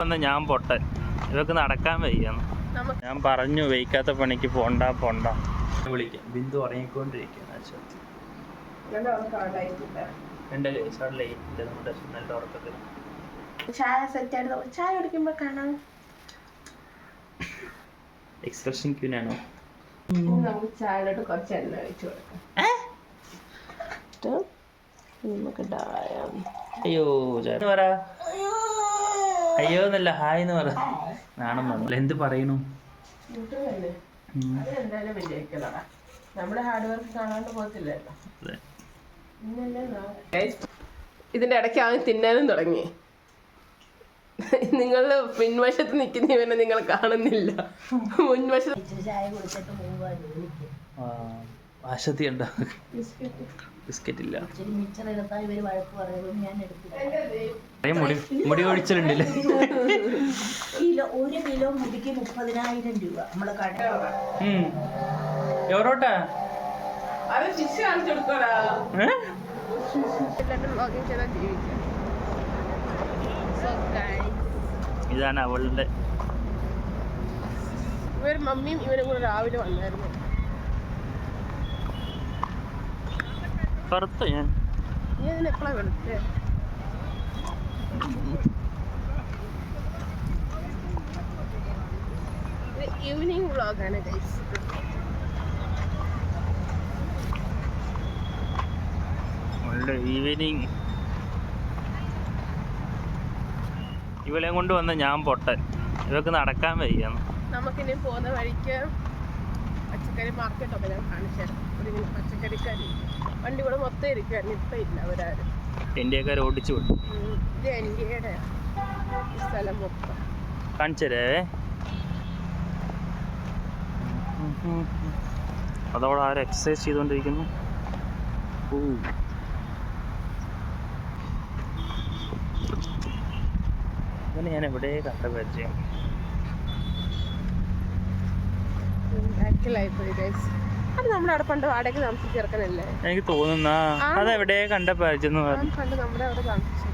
ഞാൻ പൊട്ടൻ, ഇവക്ക് നടക്കാൻ വയ്യാന്ന്. ഞാൻ പറഞ്ഞു വയ്ക്കാത്ത പണിക്ക് പോണ്ട വിളിക്കാം. ബിന്ദു ഉറങ്ങിക്കൊണ്ടിരിക്കുകയാണ്. നല്ല ഉറക്കത്തിൽ ചായ കുടിക്കുമ്പോ കാണാം. എക്സ്പ്രഷൻ ക്യൂനാണോ? നമുക്ക് ചായയിലോട്ട് കുറച്ച് എണ്ണ ഒഴിച്ചു കൊടുക്കാം. നമുക്ക് അയ്യോ പറ, അയ്യോ എന്നല്ല ഹായ് എന്ന് പറ. നാണം വന്നു. എന്ത് പറയണു? എന്തായാലും വിജയിക്കലടാ, നമ്മുടെ ഹാർഡ് വർക്ക് കാണാണ്ട് പോകത്തില്ലല്ലോ. ഇതിന്റെ ഇടയ്ക്ക് അവൻ തിന്നാനും തുടങ്ങി. നിങ്ങൾ പിൻവശത്ത് നിൽക്കുന്ന ഇവനെ നിങ്ങൾ കാണുന്നില്ല, മുൻവശത്ത്. ആശത്തി ഉണ്ടോ? ബിസ്ക്കറ്റ് ഇല്ല. മുടി ഒഴിച്ചിട്ടുണ്ടല്ലേ? ഒരു കിലോ മുടിക്ക് 30,000 രൂപ നമ്മളെ കട. എവരോട്ടാ ഇതാണ് അവളുടെ. ഇവര് മമ്മിയും ഇവരും കൂടെ രാവിലെ വന്നായിരുന്നു. കറുത്ത ഞാൻ എപ്പോഴാ വെളുത്തേ? ഈവനിങ് വ്ളോഗാണ് ഗൈസ്. ഈവനിങ്. ഇവളെ കൊണ്ട് വന്ന ഞാൻ പൊട്ടൻ, ഇവക്ക് നടക്കാൻ വയ്യാന്ന്. നമുക്കിനി പോകുന്ന വഴിക്ക് പച്ചക്കറി മാർക്കറ്റൊക്കെ ഞാൻ കാണിച്ചു തരാം. ഒരു പച്ചക്കറിക്കാരി വണ്ടി കൂടെ മൊത്തം ഇരിക്കുകയാണ്, ഇപ്പം ഇല്ല അവരാരും. ഇന്ത്യക്കാർ ഓടിച്ചു വിട്ടു. ഇത് ഇന്ത്യയുടെ സ്ഥലം മൊത്തം കാണിച്ചരേ. അതവിടെ ആരും എക്സസൈസ് ചെയ്തുകൊണ്ടിരിക്കുന്നു. അങ്ങനെ ഞാൻ എവിടെ കണ്ട പരിചയം. അത് നമ്മുടെ അവിടെ പണ്ട് വാടകയ്ക്ക് താമസിച്ച് ചേർക്കണല്ലേ എനിക്ക് തോന്നുന്ന. അതെവിടെ കണ്ട പരിചയം പണ്ട് നമ്മുടെ അവിടെ താമസിച്ചു.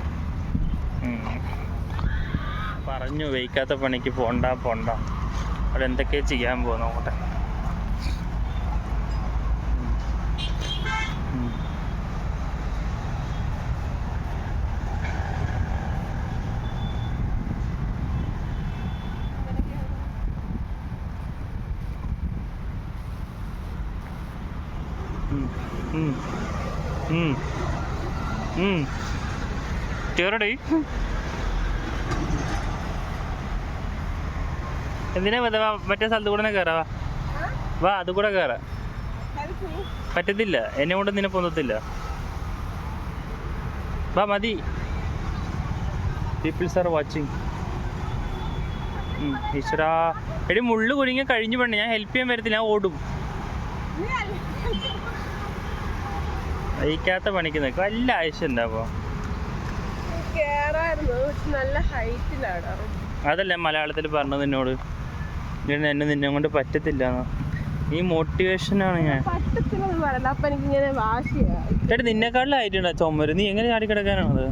പറഞ്ഞു വയ്ക്കാത്ത പണിക്ക് പോണ്ട അവിടെ എന്തൊക്കെയാ ചെയ്യാൻ പോകുന്നു നോക്കട്ടെ. കേറടേ. എന്തിനാ മറ്റേ സ്ഥലത്ത് കൂടെ കയറാ? വാ, അത് കൂടെ കയറാ. പറ്റത്തില്ല, എന്നെ കൊണ്ട് നിന്നെ പൊന്തത്തില്ല. വാ, മതി. People's are watching. ഈശ്വരാ, എടി മുള്ളു കുരുങ്ങി കഴിഞ്ഞു പെണ്ണേ. ഞാൻ ഹെൽപ്പ് ചെയ്യാൻ വരത്തില്ല, ഞാൻ ഓടും. വഹിക്കാത്ത പണിക്ക് നിൽക്കും. വല്ല ആവശ്യമുണ്ടോ? അപ്പോൾ അതല്ല മലയാളത്തിൽ പറഞ്ഞത് എന്നോട്. എന്നെ നിന്നെ കൊണ്ട് പറ്റത്തില്ല. ഈ മോട്ടിവേഷനാണ് ഞാൻ. ചേട്ടാ നിന്നെക്കാളിലും ആയിട്ടുണ്ടോ ചുമര്? നീ എങ്ങനെ ചാടി കിടക്കാനാണത്?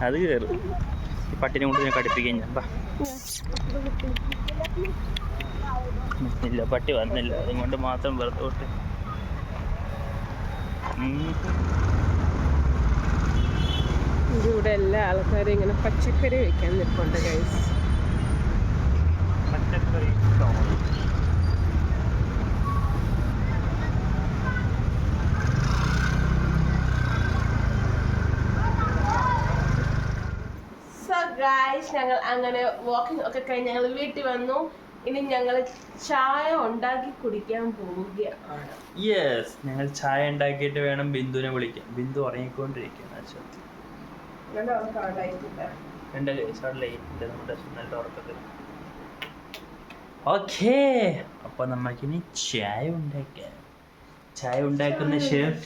അത് കയറും. ഈ പട്ടിനെ കൊണ്ട് ഞാൻ കടിപ്പിക്കാൻ ഞാൻ. ഇല്ല, പട്ടി വന്നില്ല, അതുകൊണ്ട് മാത്രം വെറുതോട്ട്. ഇവിടെ എല്ലാ ആൾക്കാരും ഇങ്ങനെ പച്ചക്കറി വെക്കാൻ നിൽപ്പുണ്ട് ഗൈസ്. പച്ചക്കറി ഞങ്ങൾ അങ്ങനെ വാക്കിംഗ് ഒക്കെ കഴിഞ്ഞ് ഞങ്ങൾ വീട്ടിൽ വന്നു. ഇനി ഞങ്ങൾ ചായ ഉണ്ടാക്കി കുടിക്കാൻ പോവുകയാണ്. യെസ്, ഞങ്ങൾ ചായ ഉണ്ടാക്കിയിട്ട് വേണം ബിന്ദുവിനെ വിളിക്കാൻ. ബിന്ദു ഉറങ്ങിക്കൊണ്ടിരിക്കുകയാണ്. നല്ല ഉറക്കത്തിൽ. ഓക്കേ, അപ്പൊ നമുക്കിനി ചായ ഉണ്ടാക്കാം. ചായ ഉണ്ടാക്കുന്ന ഷെഫ്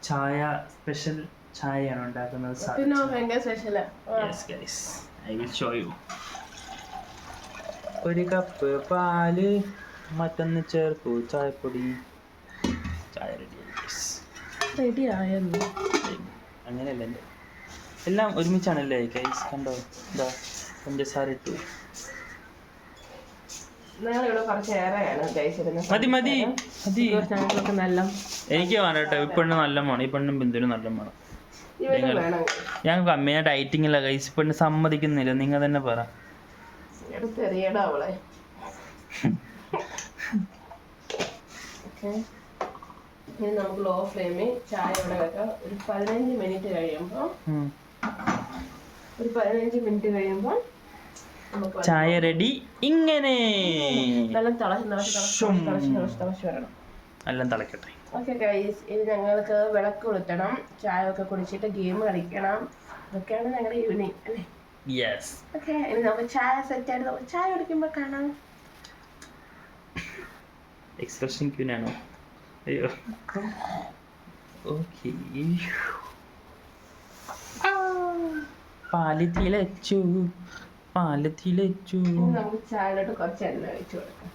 ചായ സ്പെഷ്യൽ ചായയാണ് ഉണ്ടാക്കുന്നത്. ഒരു കപ്പ് പാല്, മറ്റൊന്ന് ചേർക്കൂ ചായപ്പൊടി. റെഡി ആയെന്ന് അങ്ങനെയല്ല എൻ്റെ എല്ലാം ഒരുമിച്ചാണല്ലേ ഗൈസ് കണ്ടോ എന്താ പഞ്ചസാര ഇട്ടു ഞങ്ങളിവിടെ കുറച്ച് ഏറെയാണ് കഴിച്ചിരുന്നത്. മതി മതി മതി ഞങ്ങൾക്ക് നല്ല എനിക്ക് വേണം കേട്ടോ ഈ പെണ്ണ് നല്ല വേണം ഈ പെണ്ണും ബിന്ദുവിനും നല്ല വേണം ഇവരും വേണം. ഞങ്ങൾക്ക് അമ്മയെ ഡയറ്റിംഗ് ഇല്ല ഗൈസ് പെണ്ണ് സമ്മതിക്കുന്നില്ല നിങ്ങൾ തന്നെ പറ എടുത്തെറിയടാ അവളെ. ഇനി നമുക്ക് ലോ ഫ്ലെയിമിൽ ചായ ഇവിടെ വെക്കാം. ഒരു 15 മിനിറ്റ് കഴിയുമ്പോൾ നമുക്ക് ചായ റെഡി ഇങ്ങനെ നല്ല തിളച്ച് വരണം. എല്ലാം തിളക്കട്ടെ. ഓക്കെ ഗൈസ്, ഇത് ഞങ്ങൾക്ക് വിളക്ക് കൊളുത്തണം, ചായ ഒക്കെ കുടിച്ചിട്ട് ഗെയിം കളിക്കണം. ഇതൊക്കെയാണ് ഞങ്ങളുടെ ഈവനിങ് അല്ലേ? യെസ്. ഓക്കെ, ഇനി നമുക്ക് ചായ സെറ്റ് ആയിട്ട് നമുക്ക് ചായ കുടിക്കുമ്പോൾ കാണാം. എക്സ്പ്രഷൻ ക്യൂനാണോ? അയ്യോ ഓക്കെ. പാല് തിളച്ചു നമുക്ക് ചായയിലോട്ട് കുറച്ച് എണ്ണ ഒഴിച്ചു കൊടുക്കാം.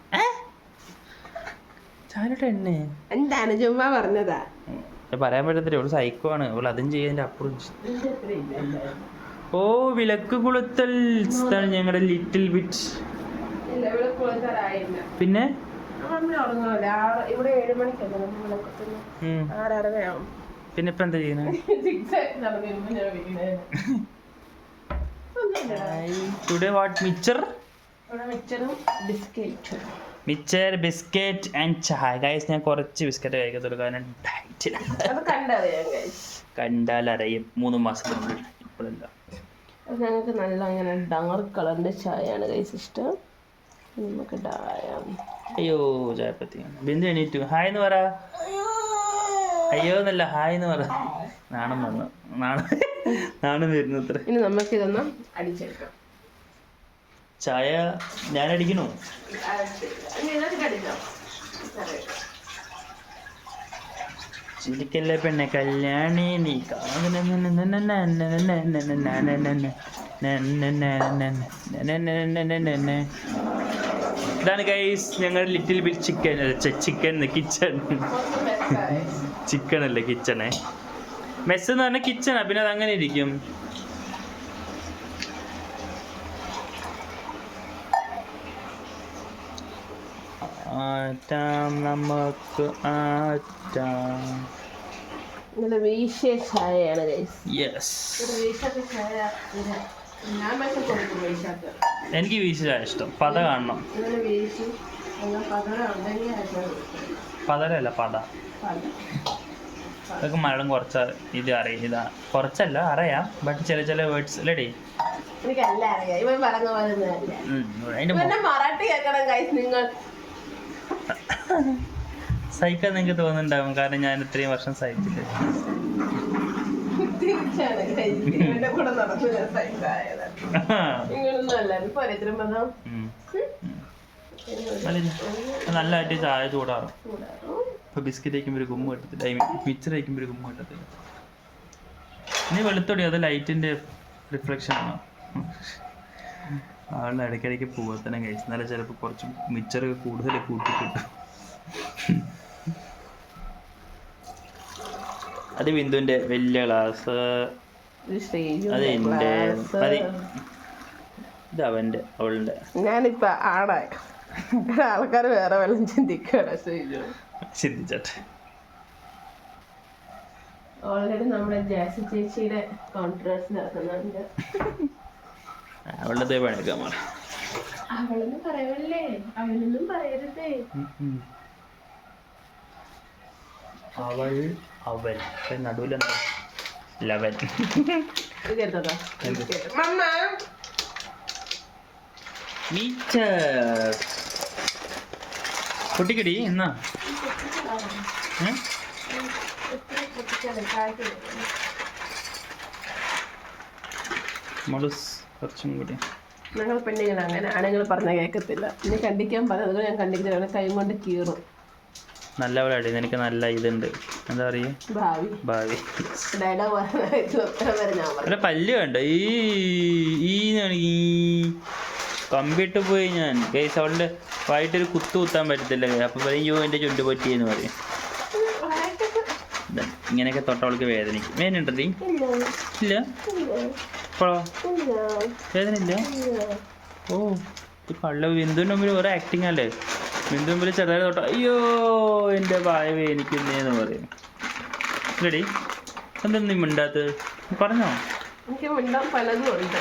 ചായയുടെ എണ്ണ എന്താണ് ചുമ്മാ പറഞ്ഞതാ, പറയാൻ പറ്റത്തില്ല. അവള് സൈക്കോ ആണ്, അവൾ അതും ചെയ്യാൻ അപ്പുറം. ഓ വിളക്ക് കൊളുത്തൽ ഞങ്ങളുടെ ലിറ്റിൽ ബിറ്റ്. പിന്നെ ഇവിടെ 7 മണിക്കല്ലേ നമ്മൾ വിളക്കത്തുന്നു, 6:30 പിന്നെ ഇപ്പൊ എന്താ ചെയ്യുന്നത്? Today what mixture mixture biscuit and ചായ. ഗൈസ് ഞാൻ കുറച്ച് ബിസ്ക്കറ്റ് കഴിക്കത്തുള്ളൂ, കാരണം ഡയറ്റിലാണ്. കണ്ടാലറിയും 3 മാസത്തിനുള്ളിൽ. ഇപ്പോഴല്ല. ഞങ്ങൾക്ക് നല്ല അങ്ങനെ ഡാർക്ക് കളറിന്റെ ചായയാണ് ഗൈസ് ഇഷ്ടം. നമുക്ക് ഡായാം. അയ്യോ ചായപ്പത്തി ബിന്ദു എണീറ്റു. ഹായ് എന്ന് പറ. അയ്യോ എന്നല്ല ഹായ് എന്ന് പറ. നാണം വന്നു, നാണം വരുന്നു അത്ര. ഇനി നമുക്ക് ഇതൊന്നും അടിച്ചെടുക്കാം. ചായ ഞാൻ അടിക്കണോ? ചിരിക്കല്ലേ പെണ്ണെ കല്യാണി നീ ഇതാണ് ഗൈസ് ഞങ്ങളുടെ little bit chicken. Chicken chicken അല്ലേ കിച്ചണേ. മെസ്സ് എന്ന് പറഞ്ഞാൽ കിച്ചണാ, പിന്നെ അത് അങ്ങനെ ഇരിക്കും. നമുക്ക് വീശിയ ചായയാണ് ഗൈസ്. യെസ്. എനിക്ക് വീശിയ ചായ ഇഷ്ടം. പത കാണണം. പതരല്ല പത. അതൊക്കെ മലയാളം കുറച്ച് ഇത് അറിയാം. ഇതാ കുറച്ചല്ല അറിയാം, ബട്ട് ചില വേർഡ്സ് അല്ലേടി സഹിക്കാൻ നിങ്ങൾക്ക് തോന്നുന്നുണ്ടാവും, കാരണം ഞാൻ ഇത്രയും വർഷം സഹിച്ചില്ല. നല്ലതായിട്ട് ചായ ചൂടാറും. ഇപ്പൊ ബിസ്ക്കറ്റ് കഴിക്കുമ്പോൾ ഒരു ഗുമ്മ കിട്ടത്തില്ല, മിച്ചർ കഴിക്കുമ്പോൾ ഒരു ഗുമ്മ കിട്ടത്തില്ല. ഇനി വെളുത്തോടി, അത് ലൈറ്റിന്റെ റിഫ്ലക്ഷൻ ആണോ? ആളുടെ ഇടയ്ക്കിടയ്ക്ക് പൂവത്തന്നെ കഴിച്ചു, എന്നാലും ചിലപ്പോൾ കുറച്ച് മിച്ചർ കൂടുതൽ കൂട്ടി കിട്ടും. അത് ബിന്ദുവിന്റെ വലിയ ഗ്ലാസ്, അത് എൻ്റെ, ഇത് അവന്റെ അവളുടെ. ഞാനിപ്പോ ആടായ ആൾക്കാർ വേറെ വല്ലതും ചിന്തിച്ചോട്ടെ. ഓൾറെഡി നമ്മുടെ ജാസി ചേച്ചിയുടെ കോൺട്രാക്ട് നടക്കുന്നുണ്ട്. അവളുടെ പണിയൊക്കെ നമ്മൾ അവളൊന്നും പറയല്ലേ, അവളൊന്നും പറയരുതേ. അവൻ നടുവിലെന്താ ലവൻ. കുട്ടിക്കടി എന്നാ കുറച്ചും കൂടി. ഞങ്ങൾ പെണ്ണുങ്ങൾ അങ്ങനെ ആണുങ്ങൾ പറഞ്ഞാൽ കേൾക്കത്തില്ല. ഇനി കണ്ടിക്കാൻ പറഞ്ഞത് ഞാൻ കണ്ടിക്കില്ല, കൈ കൊണ്ട് കീറും. നല്ല പോലെ നിനക്ക് നല്ല ഇതുണ്ട്, എന്താ പറയുക, ഭാവി. അല്ല പല്ല് വേണ്ട, ഈ കമ്പിട്ട് പോയി ഞാൻ ഗൈസ്. അവളുടെ വായിട്ടൊരു കുത്താൻ പറ്റത്തില്ല, അപ്പൊ പറയും യോ എൻ്റെ ചുണ്ട് പറ്റിയെന്ന് പറയും. ഇങ്ങനെയൊക്കെ തൊട്ടവൾക്ക് വേദനിക്കും. വേദനയുണ്ടോ? ഇല്ല. ഇപ്പോഴോ വേദന ഇല്ല? ഓ ഇത് കള്ള ബിന്ദുവിൻ്റെ മുമ്പിൽ ഓരോ ആക്ടിങ് അല്ലേ. ബിന്ദു മുമ്പിൽ ചെറുതായി തൊട്ട അയ്യോ എൻ്റെ വായ വേദനിക്കുന്നേന്ന് പറയും. ഇല്ലടി എന്താ നീ മിണ്ടാത്തത്? പറഞ്ഞോ. എനിക്ക് മിണ്ടാൻ പലതും ഉണ്ട്.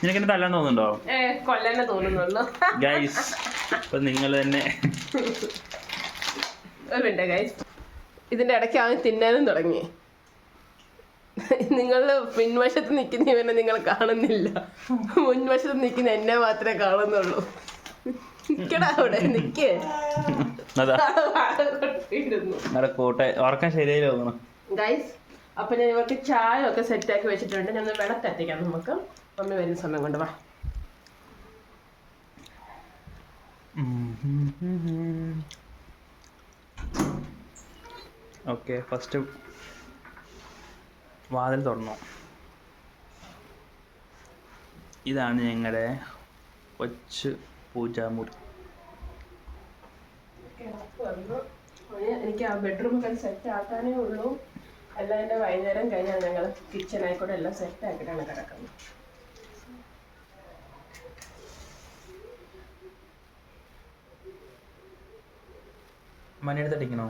നിനക്കെന്നെ തല്ലാൻ തോന്നുന്നുണ്ടോ? കൊല്ലന്നെ തോന്നുന്നുള്ളൂ ഗൈസ്. അപ്പൊ നിങ്ങൾ തന്നെ ഒരു മിനിറ്റ് ഗൈസ്. ഇതിന്റെ ഇടയ്ക്ക് അവൻ തിന്നാനും തുടങ്ങി. നിങ്ങൾ പിൻവശത്ത് നിൽക്കുന്ന ഇവനെ നിങ്ങൾ കാണുന്നില്ല, മുൻവശത്ത് നിൽക്കുന്ന എന്നെ മാത്രമേ കാണുന്നുള്ളൂ. നിക്കടാ അവിടെ നിക്കേ. ഓർക്കാൻ ശരിയായി തോന്നണം ഗൈസ്. അപ്പൊ ഞാൻ ഇവർക്ക് ചായ ഒക്കെ സെറ്റ് ആക്കി വെച്ചിട്ടുണ്ട്. ഞാൻ വെള്ളത്തെത്തിക്കാം നമുക്ക്. മമ്മി വരുന്ന സമയം കൊണ്ട് വാ. ഓക്കെ ഫസ്റ്റ് വാതിൽ തുറന്നു. ഇതാണ് ഞങ്ങളുടെ കൊച്ചു പൂജാമുറി. എനിക്ക് ആ ബെഡ്റൂം ഒക്കെ സെറ്റ് ആക്കാനേ ഉള്ളൂ. എല്ലാം എൻ്റെ വൈകുന്നേരം കഴിഞ്ഞാൽ ഞങ്ങൾ കിച്ചൺ ആയിക്കോട്ടെ എല്ലാം സെറ്റ് ആക്കിയിട്ടാണ് കിടക്കുന്നത്. മണിയെടുത്തടിക്കണോ?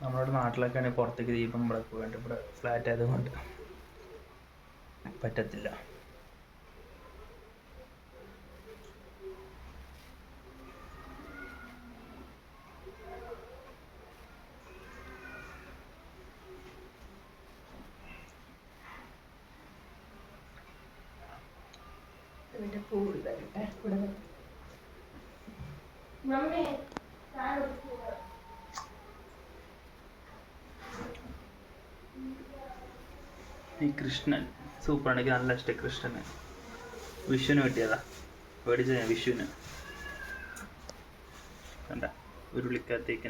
നമ്മുടെ നാട്ടിലൊക്കെ ആണെങ്കിൽ പുറത്തേക്ക് ദീപം വിളക്ക് വേണ്ട. ഇവിടെ ഫ്ലാറ്റ് ആയതുകൊണ്ട് പറ്റത്തില്ല. ഈ കൃഷ്ണൻ സൂപ്പറാണ്. എനിക്ക് നല്ല ഇഷ്ടം കൃഷ്ണന്. വിഷുവിന് കിട്ടിയതാ, മേടിച്ച ഞാൻ വിഷുവിന്. കണ്ട ഉരുളിക്കകത്തേക്ക്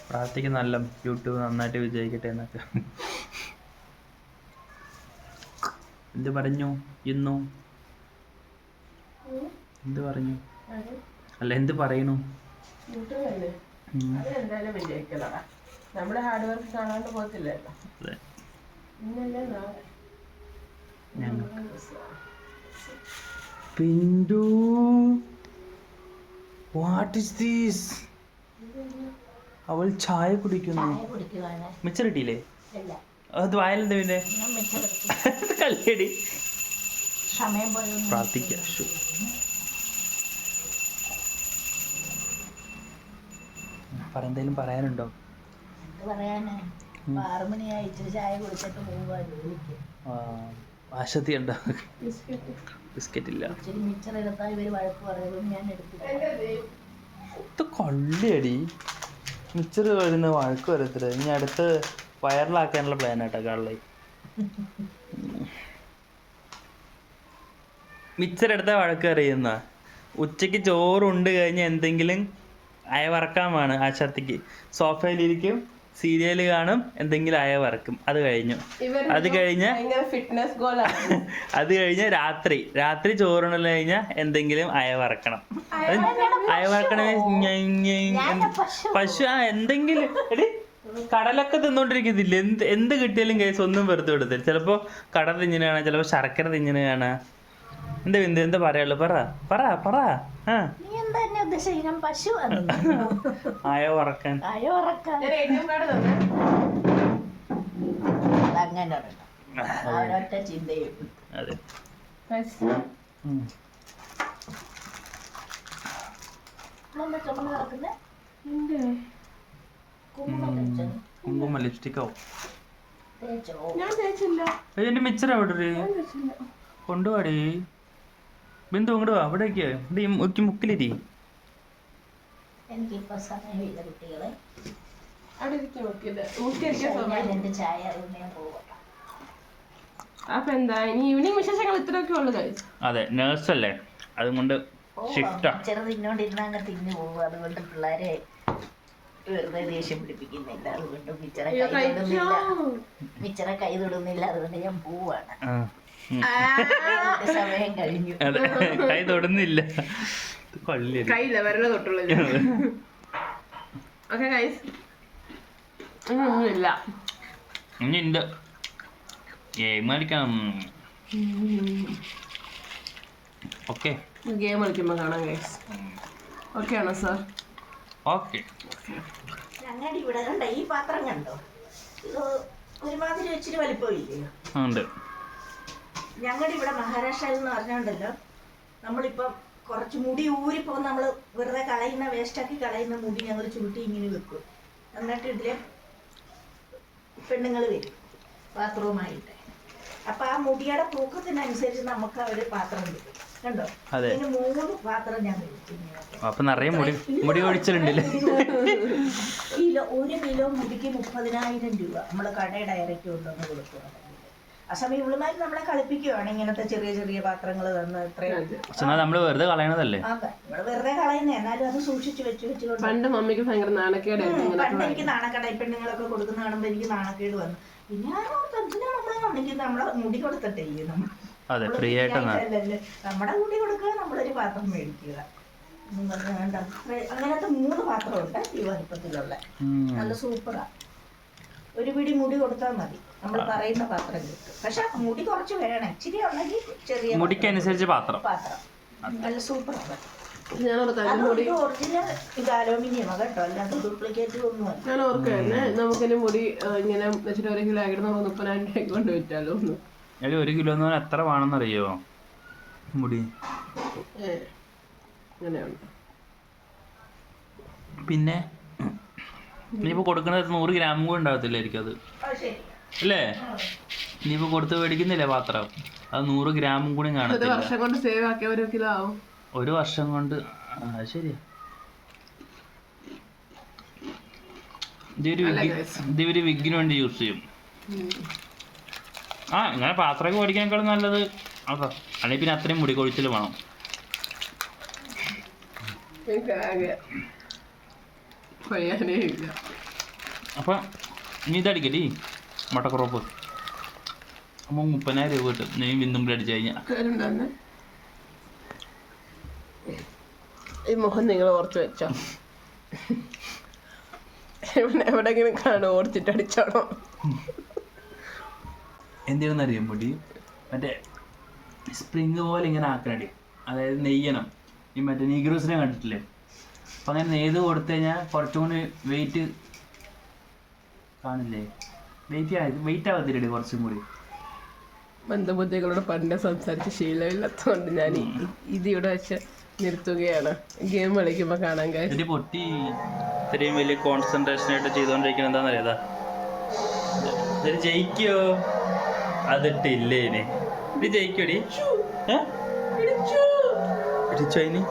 പ്രാർത്ഥിക്കുന്ന നല്ല യൂട്യൂബ് നന്നായിട്ട് വിജയിക്കട്ടെ എന്നൊക്കെ. എന്ത് പറഞ്ഞു ഇന്നു? എന്ത് പറഞ്ഞു? അല്ല എന്ത് പറയണു? എന്തായാലും വിജയിക്കലടാ. നമ്മുടെ ഹാർഡ് വർക്ക് കാണാണ്ട് പോകത്തില്ലല്ലോ. പിന്തു വാട്ട് ഈസ് ദിസ്? അവൾ ചായ കുടിക്കുന്നു. മിച്ചർ കിട്ടിയില്ലേ? അത് വായലെന്താ പിന്നെ കല്ലേടി. പ്രാർത്ഥിക്കാം. എന്തേലും പറയാനുണ്ടോ? ആശത്തി ഉണ്ടോ? ബിസ്ക്കറ്റ് ഇല്ല. കള്ളിയടി മിച്ചർ വരുന്ന വഴക്ക് വരത്തില്ല. ഇനി അടുത്ത് വൈറലാക്കാനുള്ള പ്ലാനാട്ടോ കള്ളി. മിച്ചറെടുത്ത വഴക്ക് അറിയുന്ന ഉച്ചയ്ക്ക് ചോറുണ്ട് കഴിഞ്ഞ് എന്തെങ്കിലും അയവറക്കാൻ ആശാത്തിക്ക്. സോഫയിലിരിക്കും, സീരിയൽ കാണും, എന്തെങ്കിലും അയവറക്കും. അത് കഴിഞ്ഞു. അത് കഴിഞ്ഞ് രാത്രി ചോറുണ്ടല്ല കഴിഞ്ഞാൽ എന്തെങ്കിലും അയവറക്കണം. അയവറക്കണേ പശു എന്തെങ്കിലും എടി കടലൊക്കെ തിന്നോണ്ടിരിക്കത്തില്ല. എന്ത് കിട്ടിയാലും കേസ് ഒന്നും വെറുതെ കൊടുത്തില്ല. ചിലപ്പോ കടൽ തിന്നിന് കാണാം, ചിലപ്പോ ശർക്കര തിന്നിന് കാണാം. എന്താ പറയുള്ളൂ? പറ അയ വറക്കാൻ. അതെ കുങ്കുമ ലിപ്സ്റ്റിക്കോ? എന്റെ മിച്ചർ അവിടെ കൊണ്ടുപോടി. ബിന്ദു ഇങ്ങോട്ട് വാ. അവിടേക്ക് മുക്കിലിരി. എനിക്കിപ്പോ സമയമില്ല കുട്ടികളെ. അവിടെ ഇരിക്കാൻ നോക്കിയത് ഊട്ടിയിരിക്കാൻ സമയം. എന്റെ ചായ അതുകൊണ്ട് ഞാൻ പോവാം. അപ്പൊ എന്താ ഇനി ഈവനിങ് വിശേഷങ്ങൾ ഇത്രയൊക്കെ ഉള്ളു കഴിച്ചു. അതെ നേഴ്സല്ലേ അതുകൊണ്ട് ഷിഫ്റ്റാ. ചെറു തിന്നോണ്ടിരുന്ന അങ്ങ് തിന്നു പോകും. അതുകൊണ്ട് പിള്ളേരെ വെറുതെ ദേഷ്യം പിടിപ്പിക്കുന്നില്ല. അതുകൊണ്ട് മിച്ചറ കൈ തൊടുന്നില്ല. അതുകൊണ്ട് ഞാൻ പോവാണ്. സമയം കഴിഞ്ഞു. അതെ കൈ തൊടുന്നില്ല. കൈയില്ല വരല തൊട്ടുള്ളൂ. ഓക്കെ ഗൈസ് ഇല്ല ഇനി ഉണ്ട് ഗെയിം കളിക്കണം. ഓക്കെ ഗെയിം കളിക്കുമ്പോ കാണാം ഗൈസ്. ഓക്കെ ആണോ സാർ? ഓക്കെ. ഞങ്ങളുടെ ഇവിടെ കണ്ട ഈ പാത്രം കണ്ടോ? ഇത് ഒരുമാതിരി വെച്ചിട്ട് വലിപ്പമില്ലയോ? ഉണ്ട്. ഞങ്ങളുടെ ഇവിടെ മഹാരാഷ്ട്രയിൽ എന്ന് പറഞ്ഞോണ്ടല്ലോ, നമ്മളിപ്പം കുറച്ച് മുടി ഊരിപ്പോ നമ്മൾ വെറുതെ കളയുന്ന വേസ്റ്റാക്കി കളയുന്ന മുടി ഞങ്ങൾ ചുരുട്ടി ഇങ്ങനെ വെക്കും. എന്നിട്ട് ഇതിലെ പെണ്ണുങ്ങൾ വരും ബാത്റൂമായിട്ട്. അപ്പൊ ആ മുടിയുടെ തൂക്കത്തിനനുസരിച്ച് നമുക്ക് അവര് പാത്രം കിട്ടും. കണ്ടോ? ഇതിന് 3 പാത്രം ഞാൻ മേടിച്ചു. അപ്പൊ നിറയെ മുടി ഒഴിച്ചിട്ടുണ്ടല്ലേ? 1 കിലോ മുടിക്ക് 30,000 രൂപ നമ്മള് കട ഡയറക്റ്റ് കൊണ്ടുവന്ന് കൊടുക്കുകയാണ്. ആ സമയം ഇവളുമാര് നമ്മളെ കളിപ്പിക്കുവാണ് ഇങ്ങനത്തെ ചെറിയ ചെറിയ പാത്രങ്ങൾ തന്ന്. ഇത്രയും നമ്മള് വെറുതെ കളയണതല്ലേ? നമ്മള് വെറുതെ കളയുന്നേ. എന്നാലും അത് സൂക്ഷിച്ചു വെച്ച് പണ്ട് മമ്മിക്ക് ഭയങ്കര നാണക്കേടായിരുന്നു. പണ്ട് എനിക്ക് നാണക്കേട പെണ്ണുങ്ങളൊക്കെ കൊടുക്കുന്ന കാണുമ്പോ എനിക്ക് നാണക്കേട് വന്നു. പിന്നെ നമ്മളെ മുടി കൊടുത്തിട്ടില്ലേ നമ്മുടെ മുടി കൊടുക്കുക, നമ്മളൊരു പാത്രം മേടിക്കുക. അങ്ങനത്തെ 3 പാത്രമുണ്ട് ഈ വലുപ്പത്തിലുള്ള. നല്ല സൂപ്പറാ. ഒരു പിടി മുടി കൊടുത്താൽ മതി. നമ്മൾ പറയുന്ന പാത്രം കിട്ടും. പക്ഷെ മുടി കുറച്ച് വേണം. ഇച്ചിരി ഉണ്ടെങ്കിൽ ചെറിയ മുടിക്കനുസരിച്ച് പാത്രം. നല്ല സൂപ്പറാണ്. ഒറിജിനൽ ഇത് അലൂമിനിയം കേട്ടോ, അല്ലാതെ ഡ്യൂപ്ലിക്കേറ്റ് ഒന്നുമല്ല. ഞാൻ ഓർക്കുന്നെ നമുക്കിനി മുടി ഇങ്ങനെ വെച്ചിട്ട് 1 കിലോ ആയിട്ട് നമുക്ക് 30,000 രൂപയ്ക്ക് കൊണ്ട് വിറ്റാലോ. 1 കിലോ എന്ന് പറഞ്ഞാൽ എത്ര വേണമെന്നറിയോ മുടി? അങ്ങനെയുണ്ട്. പിന്നെ ഇനിയിപ്പോ കൊടുക്കുന്നത് 100 ഗ്രാം കൂടെ ഉണ്ടാകത്തില്ലായിരിക്കും അത് അല്ലേ? ഇനിയിപ്പോ കൊടുത്ത് മേടിക്കുന്നില്ലേ പാത്രം, അത് 100 ഗ്രാമും കൂടി കാണത്തില്ല. 1 വർഷം കൊണ്ട് സേവ് ആക്കിയ 1 കിലോ ആവും. 1 വർഷം കൊണ്ട്. ശരിയാ. ഇതൊരു വിഗിന് വേണ്ടി യൂസ് ചെയ്യും. ഇങ്ങനെ പാത്രമൊക്കെ മേടിക്കാനേക്കാളും നല്ലത് അതാ. അല്ലെങ്കിൽ പിന്നെ അത്രയും മുടി കൊഴിച്ചിൽ വേണം. അപ്പൊ നീ ഇതടിക്കടി മട്ടക്കുറപ്പ്. അപ്പൊ 30,000 രൂപ കിട്ടും നീ ബിന്ദും കൂടി അടിച്ചു കഴിഞ്ഞാൽ. ഈ മുഖം നിങ്ങൾ ഓർത്ത് വെച്ചോ. എവിടെങ്കിലും കാണും ഓർത്തിട്ട് അടിച്ചോണോ. എന്തിനാണെന്നറിയാം മുടി മറ്റേ സ്പ്രിങ് പോലെ ഇങ്ങനെ ആക്കണടി. അതായത് നെയ്യണം. ഈ മറ്റേ നീഗ്രോസിനെ കണ്ടിട്ടില്ലേ? അപ്പം അങ്ങനെ നെയ്ത് കൊടുത്തു കഴിഞ്ഞാൽ കുറച്ചും കൂടി വെയിറ്റ് കാണില്ലേ? വെയിറ്റ് ആവത്തില്ലേ കുറച്ചും കൂടി? ബന്ധുബുദ്ധികളോട് പണ്ട് സംസാരിച്ച് ശീലമില്ലാത്തതുകൊണ്ട് ഞാൻ ഇതിവിടെ വെച്ച് നിർത്തുകയാണ്. ഗെയിം കളിക്കുമ്പോൾ കാണാൻ കഴിയും. പൊട്ടി ഇത്രയും വലിയ കോൺസെൻട്രേഷൻ ആയിട്ട് ചെയ്തുകൊണ്ടിരിക്കുന്നത് എന്താണെന്നറിയാതാ? ഇതിന് ജയിക്കോ? അതിട്ടില്ലേ ഇത് ജയിക്കോടി?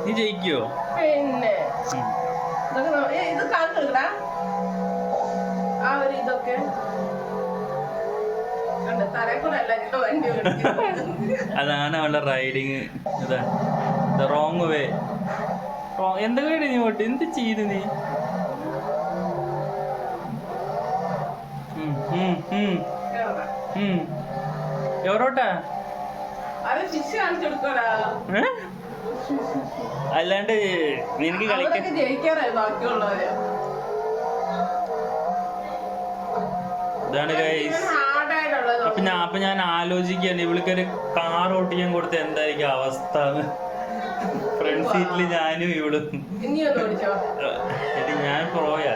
നീ ജയിക്കോ? പിന്നെ ഇത് കാണുന്നുണ്ടാ ആ ഒരു ഇതൊക്കെ അതാണ് അവളുടെ റൈഡിങ്. ഇതാ റോങ് വേ. എന്താ വീട് നീ പോട്ട് എന്ത് ചെയ്ത് നീ? എവരോട്ടാ? അല്ലാണ്ട് നിനക്ക് കളിക്കാൻ ജയിക്കാറായി ബാക്കിയുള്ളവര്. ഇതാണ് ഗൈസ്. അപ്പൊ ഞാൻ ആലോചിക്കുകയാണ് ഇവൾക്കൊരു കാർ ഓട്ടിക്കാൻ കൊടുത്ത എന്തായിരിക്കും അവസ്ഥ. ഫ്രണ്ട് സീറ്റില് ഞാനും ഇവളും. ഞാൻ പ്രോയാ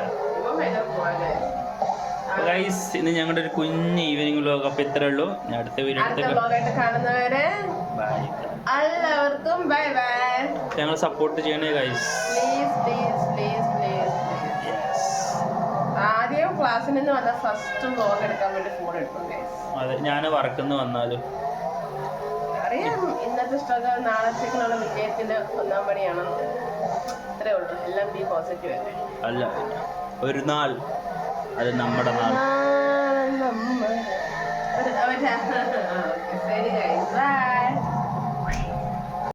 ഗൈസ്. ഇന്ന് ഞങ്ങളുടെ ഒരു കുഞ്ഞ് ഈവനിങ് വ്ലോഗ്. അപ്പൊ ഇത്രേ ഉള്ളൂ. അടുത്ത വീഡിയോ കാണുന്നവരെ എല്ലാവർക്കും ബൈ ബൈ. ഞങ്ങൾ സപ്പോർട്ട് ചെയ്യണേ ഗൈസ്. ആദ്യം ക്ലാസ്സിൽ നിന്ന് വന്ന ഫസ്റ്റ് വ്ലോഗ് എടുക്കാൻ വേണ്ടി ഫോൺ എടുക്കും ഗൈസ്. അതെ ഞാൻ വർക്കെന്ന് വന്നാലും അറിയാം ഇന്നത്തെ സ്ട്രഗിൾ നാളത്തേക്കുള്ള വിജയത്തിന്റെ 1-ാം പടിയാണെന്ന്. ഇത്രേ ഉള്ളൂ. എല്ലാം ബി പോസിറ്റീവ് അല്ലേ? അല്ല ഒരു നാൾ അത് നമ്മുടെ നാട്. ശരി